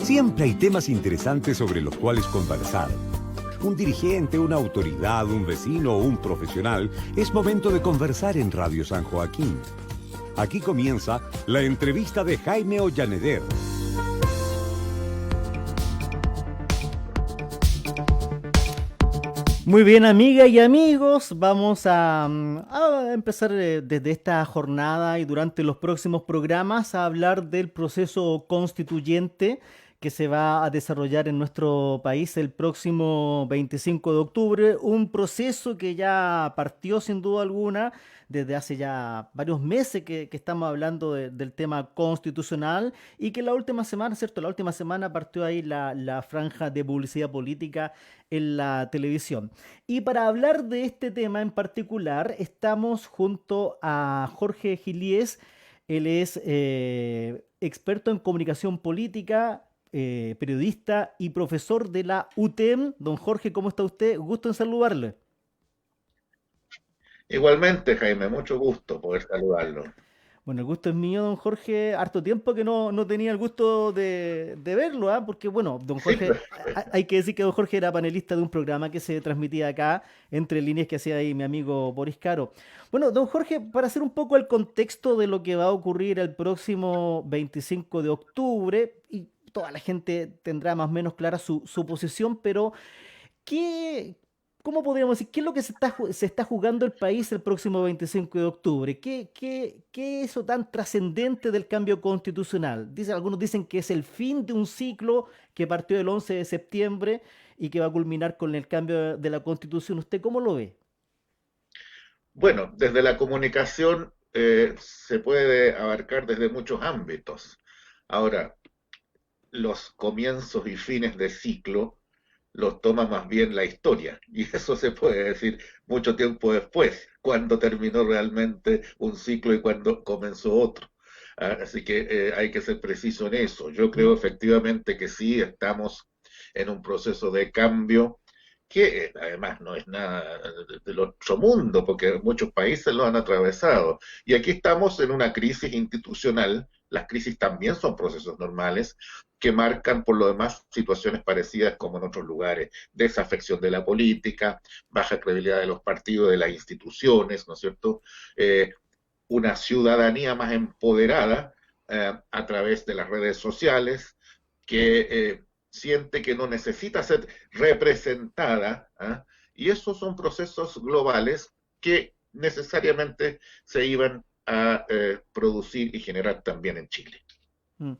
Siempre hay temas interesantes sobre los cuales conversar. Un dirigente, una autoridad, un vecino o un profesional, es momento de conversar en Radio San Joaquín. Aquí comienza la entrevista de Jaime Ollaneder. Muy bien, amigas y amigos, vamos a empezar desde esta jornada y durante los próximos programas a hablar del proceso constituyente que se va a desarrollar en nuestro país el próximo 25 de octubre, un proceso que ya partió sin duda alguna desde hace ya varios meses que estamos hablando del tema constitucional y que la última semana, ¿cierto? La última semana partió ahí la franja de publicidad política en la televisión. Y para hablar de este tema en particular, estamos junto a Jorge Gilies. Él es experto en comunicación política, periodista y profesor de la UTEM. Don Jorge, ¿cómo está usted? Gusto en saludarle. Igualmente, Jaime, mucho gusto poder saludarlo. Bueno, el gusto es mío, don Jorge. Harto tiempo que no tenía el gusto de verlo, ¿ah? Porque, bueno, don Sí, Jorge, hay que decir que don Jorge era panelista de un programa que se transmitía acá, entre líneas que hacía ahí mi amigo Boris Caro. Bueno, don Jorge, para hacer un poco el contexto de lo que va a ocurrir el próximo 25 de octubre, y toda la gente tendrá más o menos clara su posición, pero ¿qué, cómo podríamos decir, qué es lo que se está jugando el país el próximo 25 de octubre? ¿Qué es eso tan trascendente del cambio constitucional? Algunos dicen que es el fin de un ciclo que partió el 11 de septiembre y que va a culminar con el cambio de la constitución. ¿Usted cómo lo ve? Bueno, desde la comunicación se puede abarcar desde muchos ámbitos. Ahora, los comienzos y fines de ciclo los toma más bien la historia, y eso se puede decir mucho tiempo después, cuando terminó realmente un ciclo y cuando comenzó otro. Así que hay que ser preciso en eso. Yo creo Mm. efectivamente que sí estamos en un proceso de cambio que además no es nada del otro mundo, porque muchos países lo han atravesado. Y aquí estamos en una crisis institucional. Las crisis también son procesos normales que marcan por lo demás situaciones parecidas como en otros lugares, desafección de la política, baja credibilidad de los partidos, de las instituciones, ¿no es cierto? Una ciudadanía más empoderada a través de las redes sociales, que siente que no necesita ser representada, ¿eh? Y esos son procesos globales que necesariamente se iban a producir y generar también en Chile. Mm.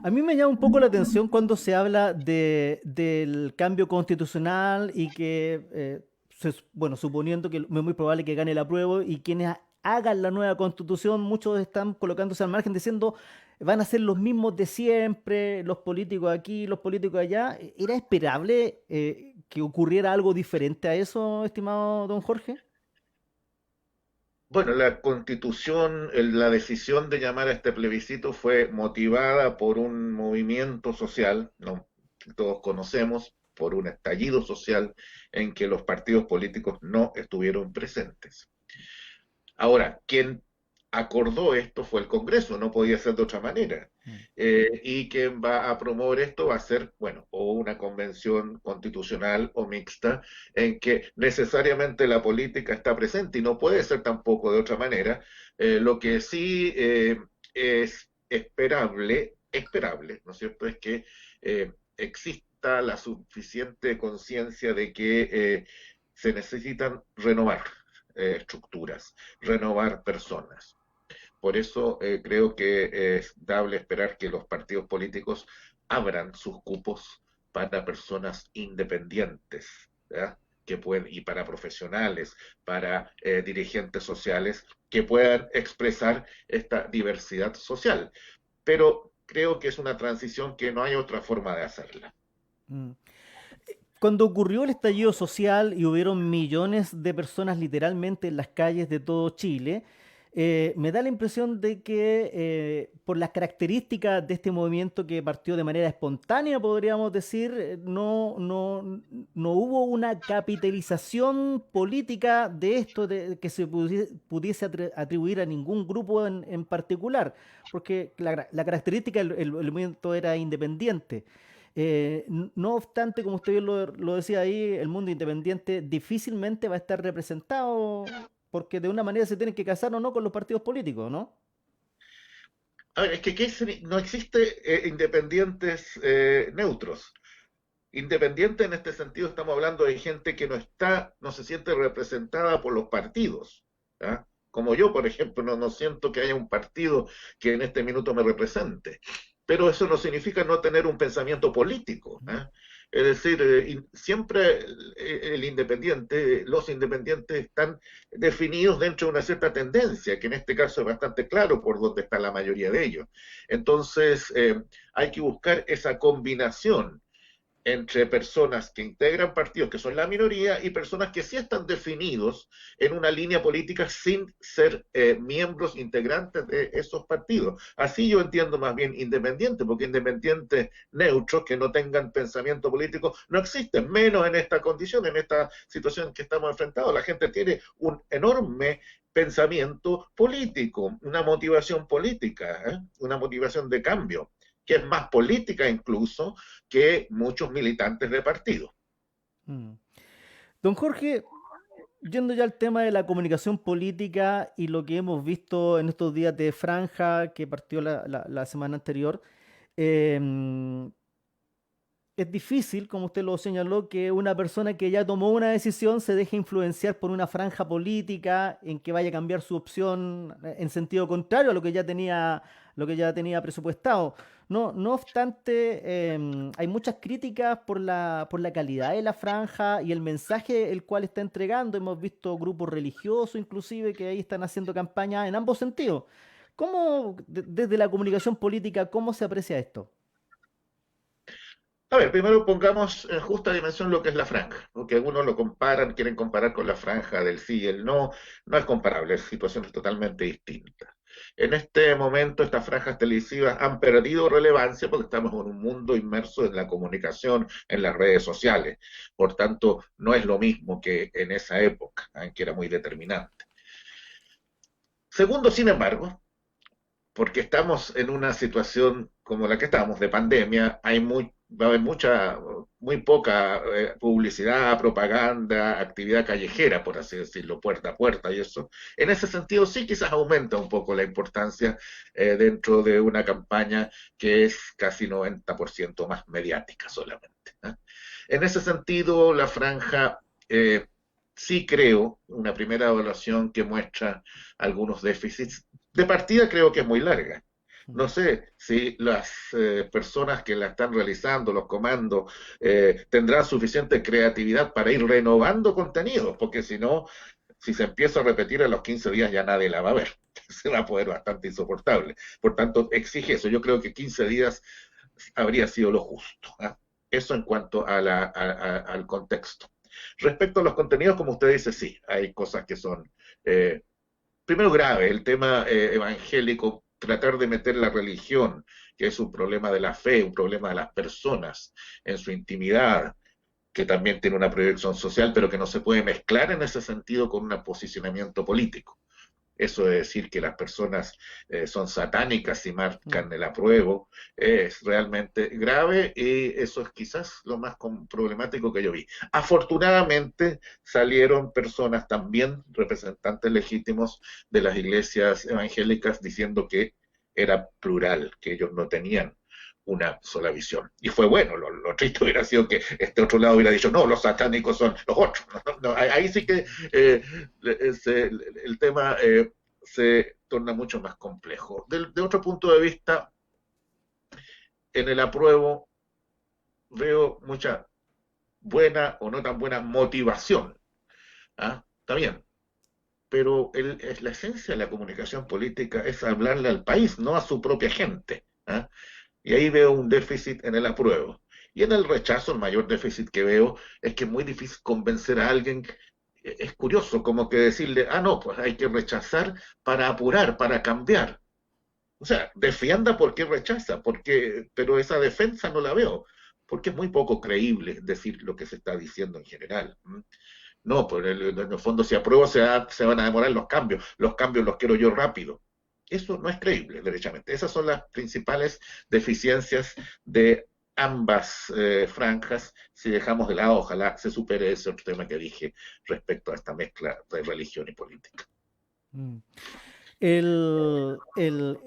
A mí me llama un poco la atención cuando se habla del cambio constitucional y que, bueno, suponiendo que es muy probable que gane el apruebo y quienes hagan la nueva constitución, muchos están colocándose al margen diciendo van a ser los mismos de siempre, los políticos aquí, los políticos allá. ¿Era esperable que ocurriera algo diferente a eso, estimado don Jorge? Bueno, la constitución, la decisión de llamar a este plebiscito fue motivada por un movimiento social, ¿no? Que todos conocemos, por un estallido social en que los partidos políticos no estuvieron presentes. Ahora, quien acordó esto fue el Congreso, no podía ser de otra manera. Mm. Y quien va a promover esto va a ser, bueno, o una convención constitucional o mixta, en que necesariamente la política está presente y no puede ser tampoco de otra manera. Lo que sí es esperable, ¿no es cierto?, es que exista la suficiente conciencia de que se necesitan renovar estructuras, renovar personas. Por eso creo que es dable esperar que los partidos políticos abran sus cupos para personas independientes, ¿ya? Que pueden, y para profesionales, para dirigentes sociales que puedan expresar esta diversidad social. Pero creo que es una transición que no hay otra forma de hacerla. Mm. Cuando ocurrió el estallido social y hubieron millones de personas literalmente en las calles de todo Chile, Me da la impresión de que por las características de este movimiento que partió de manera espontánea, podríamos decir, no hubo una capitalización política de esto que se pudiese atribuir a ningún grupo en particular, porque la característica el movimiento era independiente. No obstante, como usted bien lo decía ahí, el mundo independiente difícilmente va a estar representado porque de una manera se tienen que casar o no con los partidos políticos, ¿no? A ver, es que no existe independientes neutros. Independiente en este sentido estamos hablando de gente que no se siente representada por los partidos. ¿Ya? Como yo, por ejemplo, no siento que haya un partido que en este minuto me represente. Pero eso no significa no tener un pensamiento político. ¿Eh? Es decir, siempre el independiente, los independientes están definidos dentro de una cierta tendencia, que en este caso es bastante claro por dónde está la mayoría de ellos. Entonces, hay que buscar esa combinación entre personas que integran partidos que son la minoría y personas que sí están definidos en una línea política sin ser miembros integrantes de esos partidos. Así yo entiendo más bien independiente, porque independientes neutros que no tengan pensamiento político no existen, menos en esta condición, en esta situación que estamos enfrentados. La gente tiene un enorme pensamiento político, una motivación política, una motivación de cambio que es más política incluso que muchos militantes de partidos. Mm. Don Jorge, yendo ya al tema de la comunicación política y lo que hemos visto en estos días de franja que partió la semana anterior, em, es difícil, como usted lo señaló, que una persona que ya tomó una decisión se deje influenciar por una franja política en que vaya a cambiar su opción en sentido contrario a lo que ya tenía presupuestado. No obstante, hay muchas críticas por la calidad de la franja y el mensaje el cual está entregando. Hemos visto grupos religiosos inclusive que ahí están haciendo campaña en ambos sentidos. ¿Cómo, desde la comunicación política, cómo se aprecia esto? A ver, primero pongamos en justa dimensión lo que es la franja, porque algunos lo comparan, quieren comparar con la franja del sí y el no, no es comparable, es situaciones totalmente distintas. En este momento estas franjas televisivas han perdido relevancia porque estamos en un mundo inmerso en la comunicación, en las redes sociales. Por tanto, no es lo mismo que en esa época, en que era muy determinante. Segundo, sin embargo, porque estamos en una situación como la que estamos, de pandemia, va a haber muy poca publicidad, propaganda, actividad callejera, por así decirlo, puerta a puerta y eso. En ese sentido, sí quizás aumenta un poco la importancia dentro de una campaña que es casi 90% más mediática solamente. ¿Eh? En ese sentido, la franja sí creo, una primera evaluación que muestra algunos déficits. De partida creo que es muy larga. No sé si las personas que la están realizando, los comandos, tendrán suficiente creatividad para ir renovando contenidos, porque si no, si se empieza a repetir a los 15 días ya nadie la va a ver. Se va a poder bastante insoportable. Por tanto, exige eso. Yo creo que 15 días habría sido lo justo. ¿Eh? Eso en cuanto al contexto. Respecto a los contenidos, como usted dice, sí, hay cosas que son, primero grave, el tema evangélico, tratar de meter la religión, que es un problema de la fe, un problema de las personas en su intimidad, que también tiene una proyección social, pero que no se puede mezclar en ese sentido con un posicionamiento político. Eso de decir que las personas son satánicas y marcan el apruebo es realmente grave y eso es quizás lo más problemático que yo vi. Afortunadamente salieron personas también, representantes legítimos de las iglesias evangélicas, diciendo que era plural, que ellos no tenían una sola visión. Y fue bueno, lo triste hubiera sido que este otro lado hubiera dicho, no, los satánicos son los otros. No, ahí sí que el tema se torna mucho más complejo. De otro punto de vista, en el apruebo veo mucha buena o no tan buena motivación. ¿Ah? Está bien, pero la esencia de la comunicación política es hablarle al país, no a su propia gente. ¿Ah? Y ahí veo un déficit en el apruebo. Y en el rechazo, el mayor déficit que veo es que es muy difícil convencer a alguien es curioso como que decirle, ah, no, pues hay que rechazar para apurar, para cambiar. O sea, defienda por qué rechaza, porque, pero esa defensa no la veo, porque es muy poco creíble decir lo que se está diciendo en general. No, pues en el fondo si apruebo se van a demorar los cambios los quiero yo rápido. Eso no es creíble, derechamente. Esas son las principales deficiencias de ambas franjas, si dejamos de lado, ojalá se supere ese otro tema que dije respecto a esta mezcla de religión y política. Mm. El, el,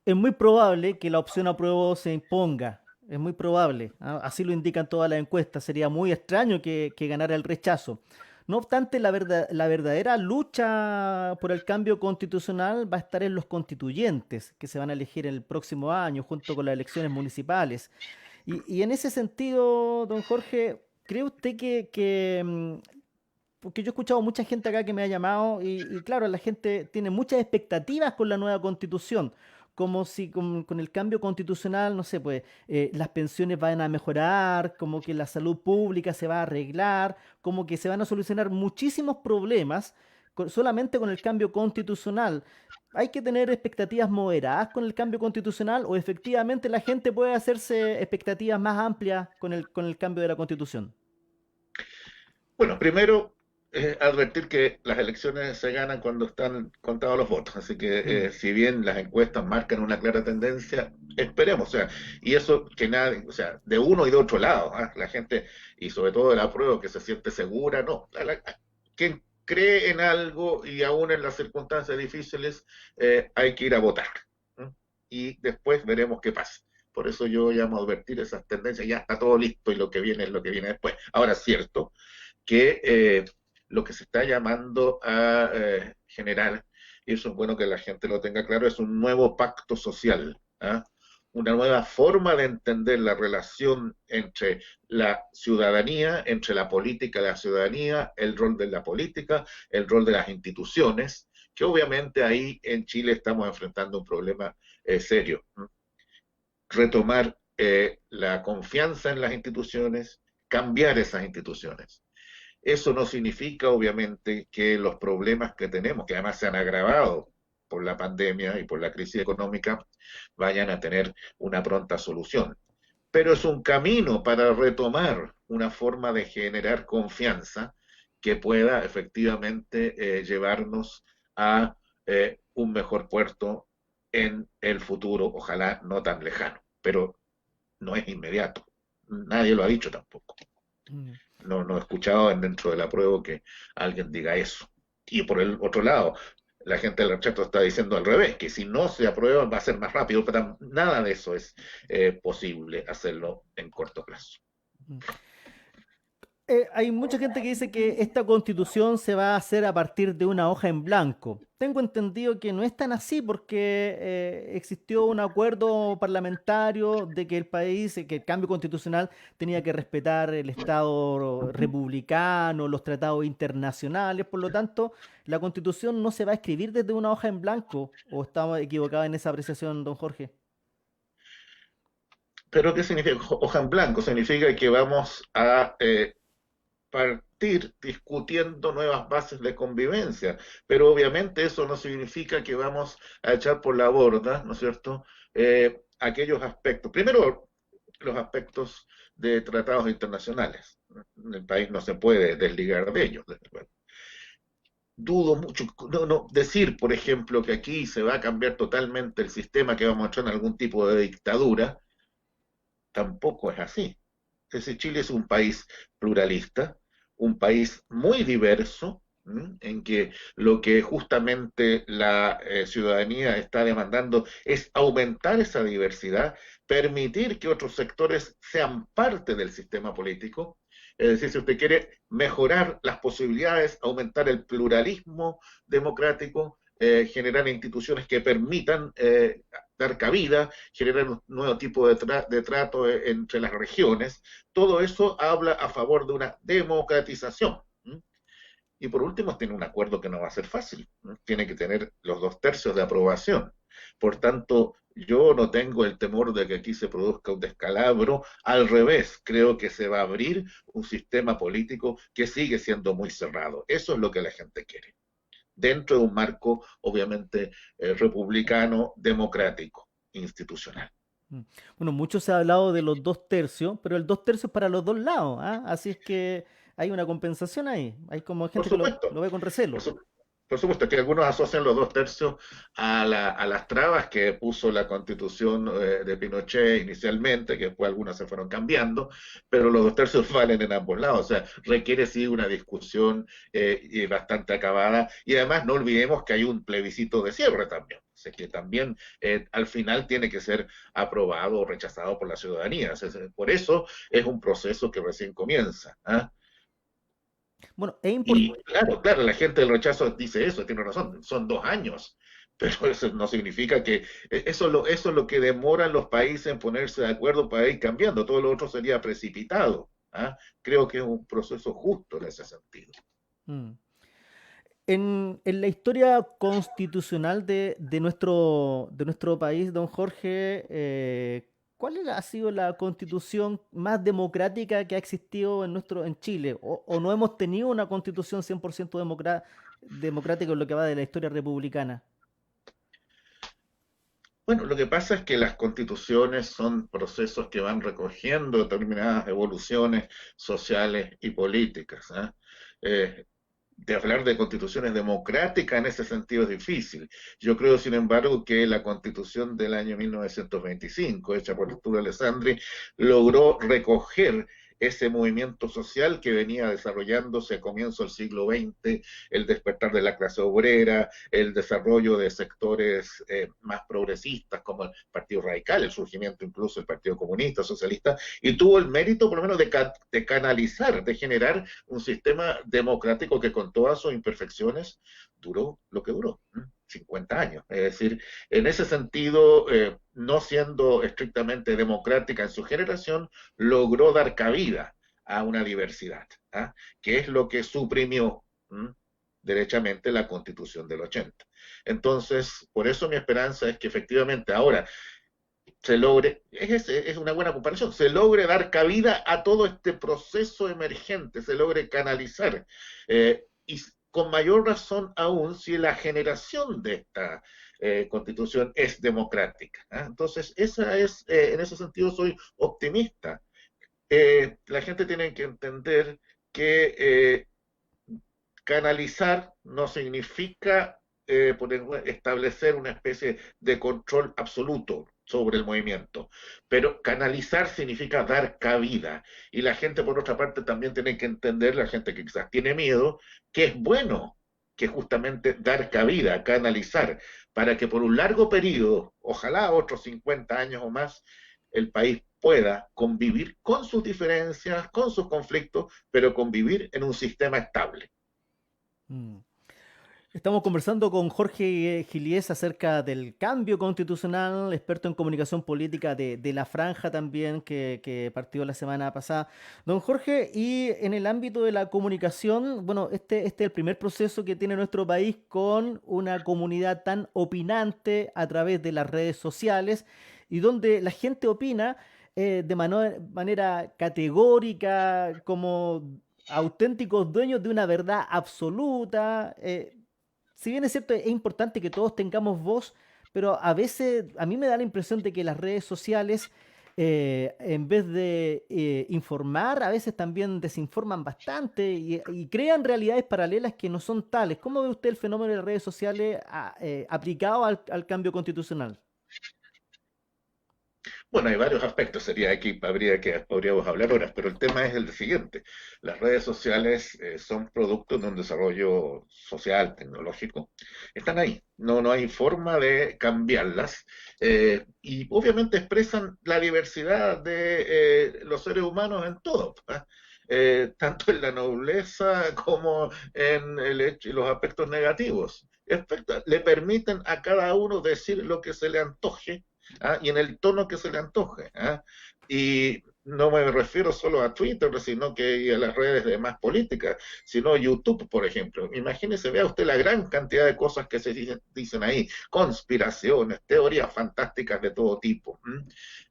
es muy probable que la opción apruebo se imponga. Es muy probable. ¿Ah? Así lo indican todas las encuestas. Sería muy extraño que ganara el rechazo. No obstante, la verdadera lucha por el cambio constitucional va a estar en los constituyentes que se van a elegir el próximo año junto con las elecciones municipales. Y en ese sentido, don Jorge, ¿cree usted porque yo he escuchado mucha gente acá que me ha llamado y claro, la gente tiene muchas expectativas con la nueva constitución, como si con el cambio constitucional, no sé, pues las pensiones van a mejorar, como que la salud pública se va a arreglar, como que se van a solucionar muchísimos problemas solamente con el cambio constitucional. ¿Hay que tener expectativas moderadas con el cambio constitucional o efectivamente la gente puede hacerse expectativas más amplias con el cambio de la constitución? Bueno, primero, advertir que las elecciones se ganan cuando están contados los votos, así que Mm, si bien las encuestas marcan una clara tendencia, esperemos, o sea, y eso que nadie, o sea, de uno y de otro lado, ¿ah? La gente, y sobre todo de la prueba, que se siente segura, no, quien cree en algo y aún en las circunstancias difíciles, hay que ir a votar, ¿no? Y después veremos qué pasa. Por eso yo llamo a advertir esas tendencias, ya está todo listo y lo que viene es lo que viene después. Ahora es cierto que lo que se está llamando a generar, y eso es bueno que la gente lo tenga claro, es un nuevo pacto social, ¿ah? Una nueva forma de entender la relación entre la ciudadanía, entre la política y la ciudadanía, el rol de la política, el rol de las instituciones, que obviamente ahí en Chile estamos enfrentando un problema serio. Retomar la confianza en las instituciones, cambiar esas instituciones. Eso no significa, obviamente, que los problemas que tenemos, que además se han agravado por la pandemia y por la crisis económica, vayan a tener una pronta solución. Pero es un camino para retomar una forma de generar confianza que pueda efectivamente llevarnos a un mejor puerto en el futuro, ojalá no tan lejano, pero no es inmediato. Nadie lo ha dicho tampoco. mm. No he escuchado dentro de la prueba que alguien diga eso. Y por el otro lado, la gente del rechazo está diciendo al revés, que si no se aprueba va a ser más rápido, pero nada de eso es posible hacerlo en corto plazo. Mm. Hay mucha gente que dice que esta constitución se va a hacer a partir de una hoja en blanco. Tengo entendido que no es tan así porque existió un acuerdo parlamentario de que el país, que el cambio constitucional tenía que respetar el Estado republicano, los tratados internacionales. Por lo tanto, la constitución no se va a escribir desde una hoja en blanco. ¿O estaba equivocado en esa apreciación, don Jorge? Pero ¿qué significa hoja en blanco? Significa que vamos a partir discutiendo nuevas bases de convivencia, pero obviamente eso no significa que vamos a echar por la borda, ¿no es cierto?, aquellos aspectos. Primero, los aspectos de tratados internacionales. El país no se puede desligar de ellos. Dudo mucho, decir, por ejemplo, que aquí se va a cambiar totalmente el sistema, que vamos a entrar en algún tipo de dictadura, tampoco es así. Es decir, Chile es un país pluralista, un país muy diverso, en que lo que justamente la ciudadanía está demandando es aumentar esa diversidad, permitir que otros sectores sean parte del sistema político. Es decir, si usted quiere mejorar las posibilidades, aumentar el pluralismo democrático, generar instituciones que permitan dar cabida, generar un nuevo tipo de trato entre las regiones, todo eso habla a favor de una democratización. Y por último, tiene un acuerdo que no va a ser fácil, ¿no? Tiene que tener los 2/3 de aprobación. Por tanto, yo no tengo el temor de que aquí se produzca un descalabro. Al revés, creo que se va a abrir un sistema político que sigue siendo muy cerrado. Eso es lo que la gente quiere, dentro de un marco, obviamente, republicano, democrático, institucional. Mm. Bueno, mucho se ha hablado de los 2 tercios, pero el 2 tercios para los dos lados, ¿ah? Así es que hay una compensación ahí. Hay como Por gente que lo supuesto, ve con por recelo. supuesto. Por supuesto que algunos asocian los 2 tercios a las trabas que puso la constitución de Pinochet inicialmente, que después algunas se fueron cambiando, pero los 2 tercios valen en ambos lados, o sea, requiere sí una discusión y bastante acabada, y además no olvidemos que hay un plebiscito de cierre también, o sea, que también al final tiene que ser aprobado o rechazado por la ciudadanía, o sea, por eso es un proceso que recién comienza. ¿Ah? Bueno, es Y importante. claro, claro, la gente del rechazo dice eso, tiene razón, son 2 años, pero eso no significa que eso es lo que demoran los países en ponerse de acuerdo para ir cambiando, todo lo otro sería precipitado. ¿Ah? Creo que es un proceso justo en ese sentido. En la historia constitucional de nuestro país, don Jorge, ¿cuál ha sido la constitución más democrática que ha existido en Chile? ¿O no hemos tenido una constitución 100% democrática en lo que va de la historia republicana? Bueno, lo que pasa es que las constituciones son procesos que van recogiendo determinadas evoluciones sociales y políticas. ¿Ah? Eh, de hablar de constituciones democráticas en ese sentido es difícil. Yo creo, sin embargo, que la constitución del año 1925, hecha por Arturo Alessandri, logró recoger ese movimiento social que venía desarrollándose a comienzo del siglo XX, el despertar de la clase obrera, el desarrollo de sectores más progresistas como el Partido Radical, el surgimiento incluso del Partido Comunista, Socialista, y tuvo el mérito por lo menos de canalizar, de generar un sistema democrático que con todas sus imperfecciones duró lo que duró. 50 años. Es decir, en ese sentido, no siendo estrictamente democrática en su generación, logró dar cabida a una diversidad, ¿ah? Que es lo que suprimió derechamente la Constitución del 80. Entonces, por eso mi esperanza es que efectivamente ahora se logre, es una buena comparación, se logre dar cabida a todo este proceso emergente, se logre canalizar, y con mayor razón aún si la generación de esta constitución es democrática. ¿Ah? Entonces, en ese sentido soy optimista. La gente tiene que entender que canalizar no significa establecer una especie de control absoluto sobre el movimiento, pero canalizar significa dar cabida. Y la gente, por otra parte, también tiene que entender, la gente que quizás tiene miedo, que es bueno que justamente dar cabida, canalizar, para que por un largo periodo, ojalá otros 50 años o más, el país pueda convivir con sus diferencias, con sus conflictos, pero convivir en un sistema estable. Mm. Estamos conversando con Jorge Gilies acerca del cambio constitucional, experto en comunicación política de La Franja también, que partió la semana pasada. Don Jorge, y en el ámbito de la comunicación, bueno, este es el primer proceso que tiene nuestro país con una comunidad tan opinante a través de las redes sociales y donde la gente opina manera categórica, como auténticos dueños de una verdad absoluta. Si bien es cierto, es importante que todos tengamos voz, pero a veces a mí me da la impresión de que las redes sociales, en vez de informar, a veces también desinforman bastante y crean realidades paralelas que no son tales. ¿Cómo ve usted el fenómeno de las redes sociales aplicado al cambio constitucional? Bueno, hay varios aspectos, sería aquí, podríamos hablar horas, pero el tema es el siguiente. Las redes sociales son productos de un desarrollo social, tecnológico. Están ahí, no hay forma de cambiarlas. Y obviamente expresan la diversidad de los seres humanos en todo, ¿ah? Tanto en la nobleza como en los aspectos negativos. Le permiten a cada uno decir lo que se le antoje, ¿ah? Y en el tono que se le antoje. ¿Ah? Y no me refiero solo a Twitter, sino que a las redes de más políticas, sino YouTube, por ejemplo. Imagínese, vea usted la gran cantidad de cosas que se dicen ahí, conspiraciones, teorías fantásticas de todo tipo.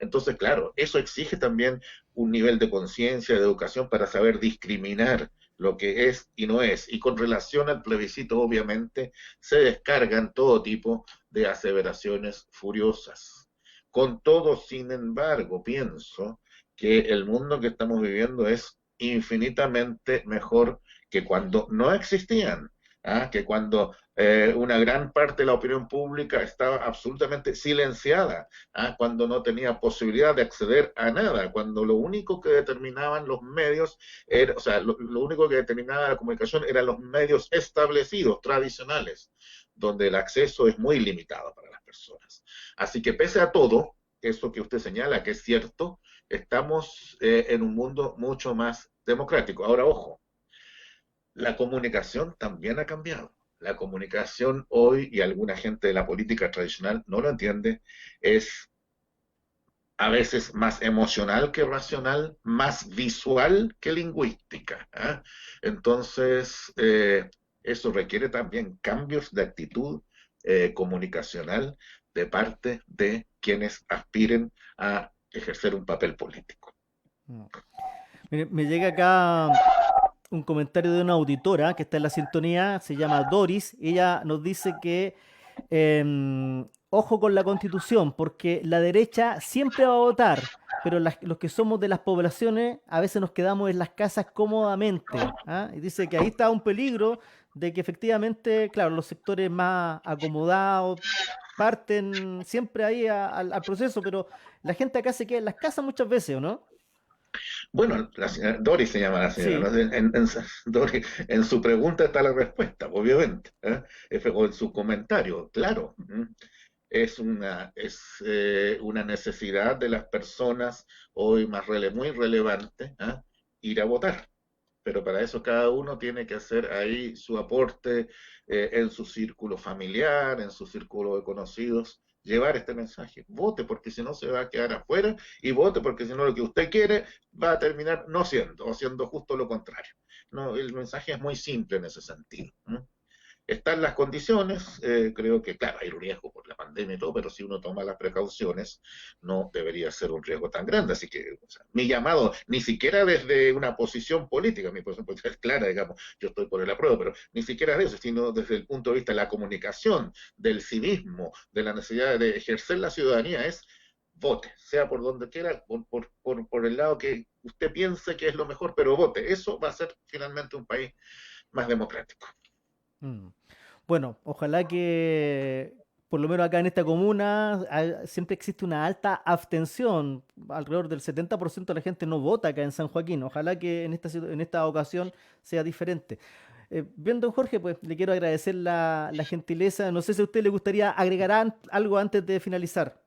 Entonces, claro, eso exige también un nivel de conciencia, de educación para saber discriminar lo que es y no es. Y con relación al plebiscito, obviamente, se descargan todo tipo de aseveraciones furiosas. Con todo, sin embargo, pienso que el mundo que estamos viviendo es infinitamente mejor que cuando no existían, que cuando una gran parte de la opinión pública estaba absolutamente silenciada, cuando no tenía posibilidad de acceder a nada, cuando lo único que determinaban los medios, o sea, lo único que determinaba la comunicación eran los medios establecidos, tradicionales, donde el acceso es muy limitado para las personas. Así que pese a todo, eso que usted señala que es cierto, estamos en un mundo mucho más democrático. Ahora, ojo, la comunicación también ha cambiado. La comunicación hoy, y alguna gente de la política tradicional no lo entiende, es a veces más emocional que racional, más visual que lingüística. Entonces, eso requiere también cambios de actitud comunicacional de parte de quienes aspiren a ejercer un papel político. Mire, me llega acá un comentario de una auditora que está en la sintonía, se llama Doris. Ella nos dice que ojo con la Constitución, porque la derecha siempre va a votar, pero los que somos de las poblaciones a veces nos quedamos en las casas cómodamente. ¿Ah? Y dice que ahí está un peligro de que efectivamente, claro, los sectores más acomodados parten siempre ahí al proceso, pero la gente acá se queda en las casas muchas veces, ¿o no? Bueno, la señora Doris se llama la señora, Sí. ¿no? Doris, en su pregunta está la respuesta, obviamente, o en su comentario, claro. Es una necesidad de las personas hoy muy relevante, ir a votar. Pero para eso cada uno tiene que hacer ahí su aporte en su círculo familiar, en su círculo de conocidos, llevar este mensaje. Vote porque si no se va a quedar afuera y vote porque si no lo que usted quiere va a terminar no siendo, o siendo justo lo contrario. No, el mensaje es muy simple en ese sentido. Están las condiciones, creo que, claro, hay riesgo por la pandemia y todo, pero si uno toma las precauciones, no debería ser un riesgo tan grande. Así que, o sea, mi llamado, ni siquiera desde una posición política, mi posición política es clara, digamos, yo estoy por el apruebo, pero ni siquiera de eso, sino desde el punto de vista de la comunicación, del civismo, de la necesidad de ejercer la ciudadanía, es vote, sea por donde quiera, por el lado que usted piense que es lo mejor, pero vote. Eso va a ser finalmente un país más democrático. Mm. Bueno, ojalá que por lo menos acá en esta comuna siempre existe una alta abstención. Alrededor del 70% de la gente no vota acá en San Joaquín. Ojalá que en esta ocasión sea diferente. Bien, don Jorge, pues le quiero agradecer la gentileza. No sé si a usted le gustaría agregar algo antes de finalizar.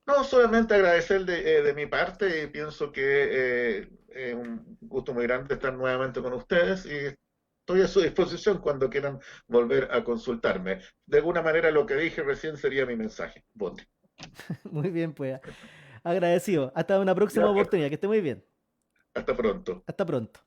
No, solamente agradecer de mi parte y pienso que es un gusto muy grande estar nuevamente con ustedes y estoy a su disposición cuando quieran volver a consultarme. De alguna manera lo que dije recién sería mi mensaje. Vote. Muy bien, pues agradecido. Hasta una próxima Ya, pues, oportunidad. Que esté muy bien. hasta pronto. Hasta pronto.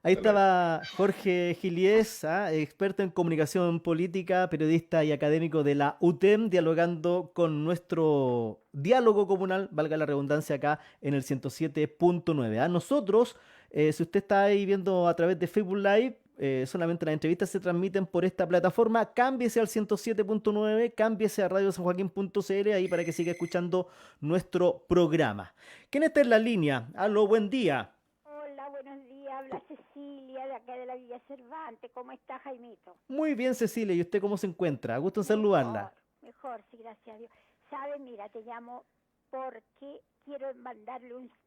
Ahí Hasta luego. estaba Jorge Giliés, experto en comunicación política, periodista y académico de la UTEM, dialogando con nuestro diálogo comunal, valga la redundancia acá, en el 107.9. A nosotros, si usted está ahí viendo a través de Facebook Live, solamente las entrevistas se transmiten por esta plataforma. Cámbiese al 107.9, cámbiese a radiosanjoaquín.cl ahí para que siga escuchando nuestro programa. ¿Quién está en la línea? Aló, buen día. Hola, buenos días. Habla Cecilia de acá de la Villa Cervantes. ¿Cómo está, Jaimito? Muy bien, Cecilia. ¿Y usted cómo se encuentra? Gusto en saludarla. Mejor, mejor, sí, gracias a Dios. Sabe, mira, te llamo porque quiero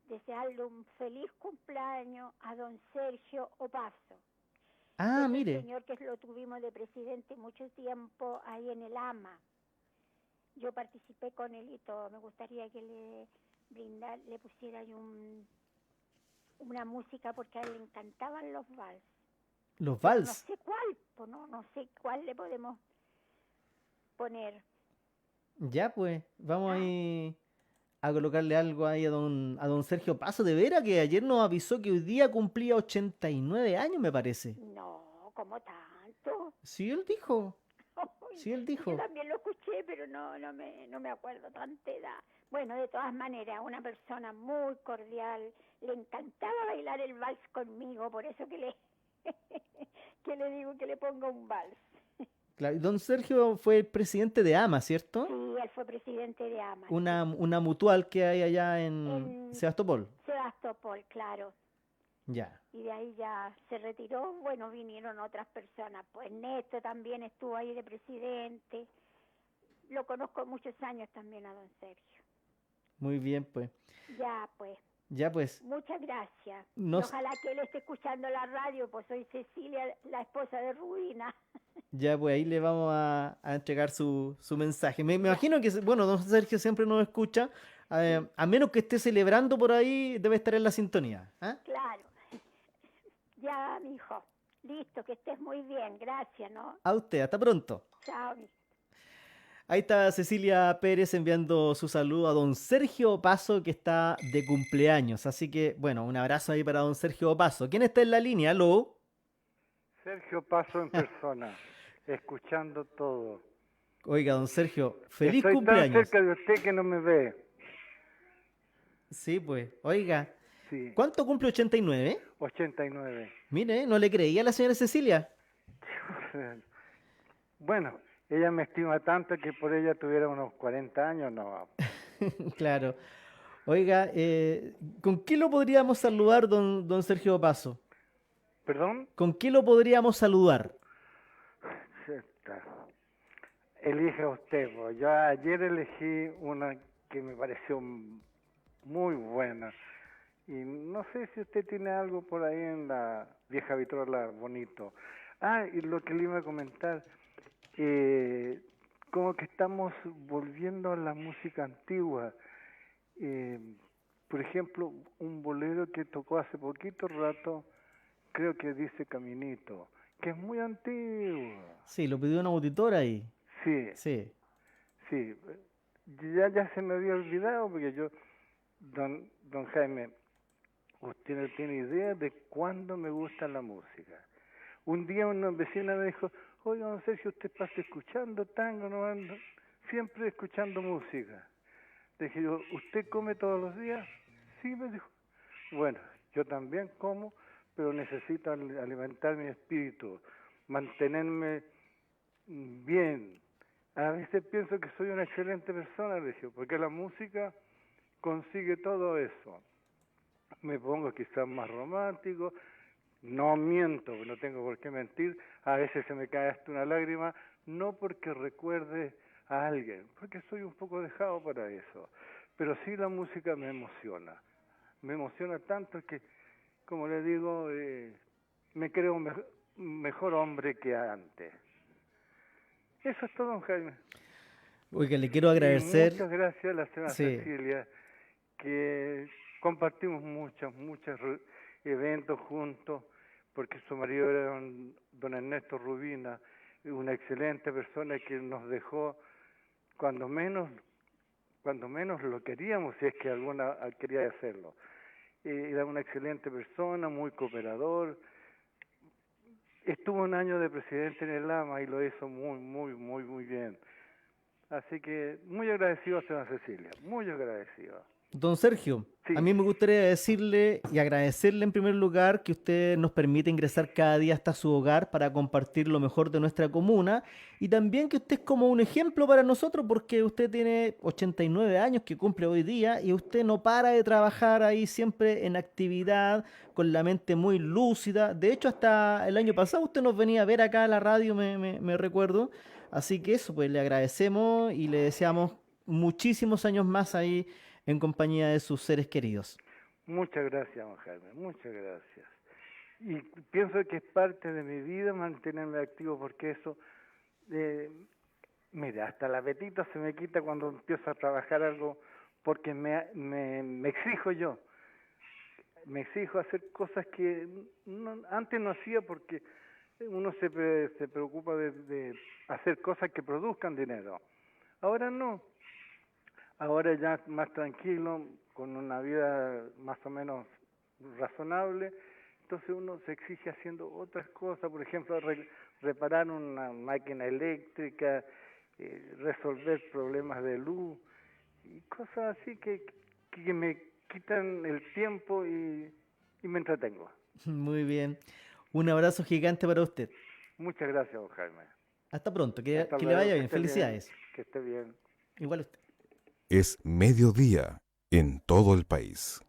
desearle un feliz cumpleaños a don Sergio Opaso. Ah, Es el mire. señor que lo tuvimos de presidente mucho tiempo ahí en el AMA. Yo participé con él y todo. Me gustaría que le pusiera ahí una música porque a él le encantaban los vals. Los Pero no vals. sé cuál, pues no sé cuál le podemos poner. Ya, pues. Vamos Ah, ahí a colocarle algo ahí a don Sergio Paso, de veras que ayer nos avisó que hoy día cumplía 89 años, me parece. No, ¿cómo tanto? Sí, él dijo, Ay, sí, él yo dijo. también lo escuché, pero no me acuerdo tanta edad. Bueno, de todas maneras, una persona muy cordial, le encantaba bailar el vals conmigo, por eso que le que le digo que le ponga un vals. Claro, y don Sergio fue el presidente de AMA, Sí, ¿cierto? él fue presidente de AMA, sí. Una mutual que hay allá en En Sebastopol. Sebastopol, claro. Ya. Y de ahí ya se retiró. Bueno, vinieron otras personas. Pues Néstor también estuvo ahí de presidente. Lo conozco muchos años también a don Sergio. Muy bien, pues. Ya, pues. Ya, pues. Muchas gracias. Y Nos, ojalá que él esté escuchando la radio, pues soy Cecilia, la esposa de Rubina. ya, pues ahí le vamos a entregar su mensaje. Me Ya, imagino que, bueno, don Sergio siempre nos escucha. sí, A menos que esté celebrando por ahí, debe estar en la sintonía. ¿Ah? claro. Ya, mi hijo. Listo, que estés muy bien. Gracias, ¿no? A usted, hasta pronto. Chao, mi. Ahí está Cecilia Pérez enviando su saludo a don Sergio Opaso, que está de cumpleaños. Así que, bueno, un abrazo ahí para don Sergio Opaso. ¿Quién está en la línea? ¿Aló? Sergio Paso en persona, escuchando todo. Oiga, don Sergio, feliz Estoy tan cumpleaños. cerca de usted que no me ve. Sí, pues. Oiga, Sí, ¿cuánto cumple 89? 89. Mire, no le creía a la señora Cecilia. Bueno, ella me estima tanto que por ella tuviera unos 40 años, no. Claro. Oiga, ¿con qué lo podríamos saludar, don Sergio Opaso? ¿Perdón? ¿Con qué lo podríamos saludar? Está. Elige usted, pues. Yo ayer elegí una que me pareció muy buena. Y no sé si usted tiene algo por ahí en la vieja vitrola bonito. Ah, y lo que le iba a comentar, como que estamos volviendo a la música antigua. Eh, por ejemplo, un bolero que tocó hace poquito rato, creo que dice Caminito, que es muy antiguo. Sí, lo pidió una auditora ahí. Sí, Sí. sí. Ya se me había olvidado porque yo, don Jaime, usted no tiene idea de cuándo me gusta la música. Un día una vecina me dijo, oiga, no sé si usted pasa escuchando tango, no ando, siempre escuchando música. Le dije yo, ¿usted come todos los días? Sí, me dijo. Bueno, yo también como, pero necesito alimentar mi espíritu, mantenerme bien. A veces pienso que soy una excelente persona, le dije, porque la música consigue todo eso. Me pongo quizás más romántico, no miento, no tengo por qué mentir, a veces se me cae hasta una lágrima, no porque recuerde a alguien, porque soy un poco dejado para eso, pero sí la música me emociona tanto que, como le digo, me creo mejor hombre que antes. Eso es todo, don Jaime. Oiga, le quiero Y agradecer. muchas gracias a la señora Sí. Cecilia, que compartimos muchos eventos juntos, porque su marido era don Ernesto Rubina, una excelente persona que nos dejó cuando menos lo queríamos, si es que alguna quería hacerlo. Era una excelente persona, muy cooperador. Estuvo un año de presidente en el AMA y lo hizo muy bien. Así que muy agradecido a señora Cecilia, muy agradecido. Don Sergio, Sí. a mí me gustaría decirle y agradecerle en primer lugar que usted nos permite ingresar cada día hasta su hogar para compartir lo mejor de nuestra comuna y también que usted es como un ejemplo para nosotros porque usted tiene 89 años que cumple hoy día y usted no para de trabajar ahí siempre en actividad, con la mente muy lúcida. De hecho, hasta el año pasado usted nos venía a ver acá a la radio, me recuerdo. Así que eso, pues le agradecemos y le deseamos muchísimos años más ahí en compañía de sus seres queridos. Muchas gracias, don Jaime, muchas gracias. Y pienso que es parte de mi vida mantenerme activo porque eso, mira, hasta el apetito se me quita cuando empiezo a trabajar algo porque me exijo yo. Me exijo hacer cosas que antes no hacía porque uno se preocupa de hacer cosas que produzcan dinero. Ahora no. Ahora ya más tranquilo, con una vida más o menos razonable, entonces uno se exige haciendo otras cosas, por ejemplo, reparar una máquina eléctrica, resolver problemas de luz y cosas así que me quitan el tiempo y me entretengo. Muy bien. Un abrazo gigante para usted. Muchas gracias, don Jaime. Hasta pronto, Hasta que le luego, vaya que bien. esté bien, Felicidades. que esté bien. Igual a usted. Es mediodía en todo el país.